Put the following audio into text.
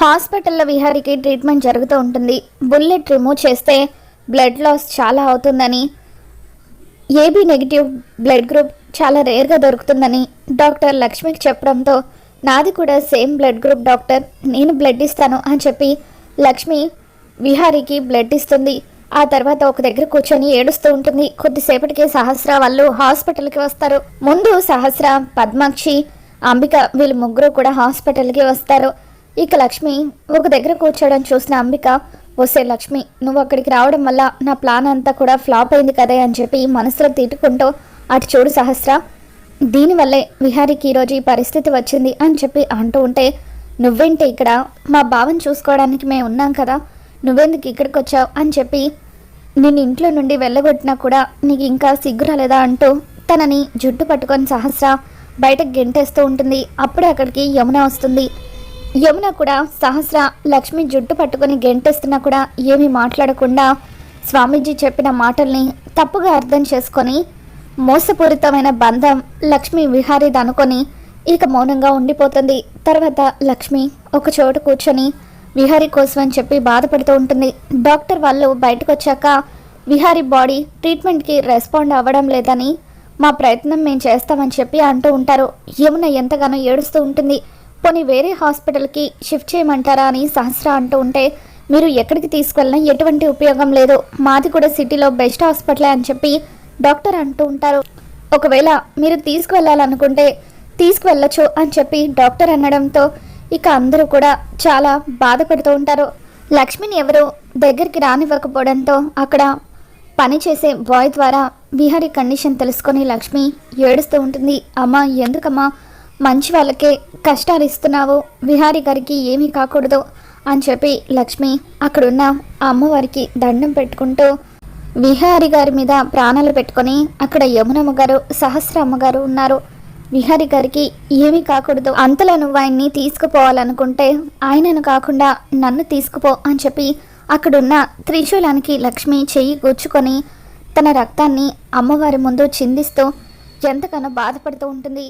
హాస్పిటల్లో విహారికి ట్రీట్మెంట్ జరుగుతూ ఉంటుంది. బుల్లెట్ రిమూవ్ చేస్తే బ్లడ్ లాస్ చాలా అవుతుందని, ఏబీ నెగిటివ్ బ్లడ్ గ్రూప్ చాలా రేర్గా దొరుకుతుందని డాక్టర్ లక్ష్మికి చెప్పడంతో, నాది కూడా సేమ్ బ్లడ్ గ్రూప్ డాక్టర్, నేను బ్లడ్ ఇస్తాను అని చెప్పి లక్ష్మి విహారికి బ్లడ్ ఇస్తుంది. ఆ తర్వాత ఒక దగ్గర కూర్చొని ఏడుస్తూ ఉంటుంది. కొద్దిసేపటికి సహస్ర వాళ్ళు హాస్పిటల్కి వస్తారు. ముందు సహస్ర, పద్మాక్షి, అంబిక వీళ్ళు ముగ్గురు కూడా హాస్పిటల్కి వస్తారు. ఇక లక్ష్మి ఒక దగ్గర కూర్చోవడం చూసిన అంబిక, వస్తే లక్ష్మి, నువ్వు అక్కడికి రావడం వల్ల నా ప్లాన్ అంతా కూడా ఫ్లాప్ అయింది కదే అని చెప్పి మనసులో తిట్టుకుంటూ, అటు చూడు సహస్ర, దీనివల్లే విహారికి ఈరోజు ఈ పరిస్థితి వచ్చింది అని చెప్పి అంటూ ఉంటే, నువ్వేంటి ఇక్కడ, మా బావని చూసుకోవడానికి మేము ఉన్నాం కదా, నువ్వెందుకు ఇక్కడికి వచ్చావు అని చెప్పి నేను ఇంట్లో నుండి వెళ్ళగొట్టినా కూడా నీకు ఇంకా సిగ్గు రాలేదా అంటూ తనని జుట్టు పట్టుకొని సహస్ర బయటకు గెంటేస్తూ ఉంటుంది. అప్పుడే అక్కడికి యమున వస్తుంది. యమున కూడా సహస్ర లక్ష్మి జుట్టు పట్టుకొని గెంటేస్తున్నా కూడా ఏమీ మాట్లాడకుండా స్వామీజీ చెప్పిన మాటల్ని తప్పుగా అర్థం చేసుకొని, మోసపూరితమైన బంధం లక్ష్మి విహారీది అనుకొని ఇక మౌనంగా ఉండిపోతుంది. తర్వాత లక్ష్మి ఒక చోటు కూర్చొని విహారీ కోసం అని చెప్పి బాధపడుతూ ఉంటుంది. డాక్టర్ వాళ్ళు బయటకు వచ్చాక విహారీ బాడీ ట్రీట్మెంట్కి రెస్పాండ్ అవ్వడం లేదని, మా ప్రయత్నం మేము చేస్తామని చెప్పి అంటూ ఉంటారు. యమున ఎంతగానో ఏడుస్తూ ఉంటుంది. పోనీ వేరే హాస్పిటల్కి షిఫ్ట్ చేయమంటారా అని సహస్ర అంటూ ఉంటే, మీరు ఎక్కడికి తీసుకెళ్ళినా ఎటువంటి ఉపయోగం లేదు, మాది కూడా సిటీలో బెస్ట్ హాస్పిటలే అని చెప్పి డాక్టర్ అంటూ ఉంటారు. ఒకవేళ మీరు తీసుకువెళ్ళాలనుకుంటే తీసుకువెళ్ళచ్చు అని చెప్పి డాక్టర్ అనడంతో ఇక అందరూ కూడా చాలా బాధపడుతూ ఉంటారు. లక్ష్మిని ఎవరు దగ్గరికి రానివ్వకపోవడంతో అక్కడ పనిచేసే బాయ్ ద్వారా విహారీ కండిషన్ తెలుసుకొని లక్ష్మి ఏడుస్తూ ఉంటుంది. అమ్మా, ఎందుకమ్మా మంచి వాళ్ళకే కష్టాలు ఇస్తున్నావు, విహారీ గారికి ఏమీ కాకూడదు అని చెప్పి లక్ష్మి అక్కడున్న అమ్మవారికి దండం పెట్టుకుంటూ విహారీ గారి మీద ప్రాణాలు పెట్టుకొని, అక్కడ యమునమ్మ గారు, సహస్ర అమ్మగారు ఉన్నారు. విహారీ గారికి ఏమీ కాకూడదు, అంతలో నువ్వు ఆయన్ని తీసుకుపోవాలనుకుంటే ఆయనను కాకుండా నన్ను తీసుకుపో అని చెప్పి అక్కడున్న త్రిశూలానికి లక్ష్మి చెయ్యి గుచ్చుకొని తన రక్తాన్ని అమ్మవారి ముందు చిందిస్తూ ఎంతగానో బాధపడుతూ ఉంటుంది.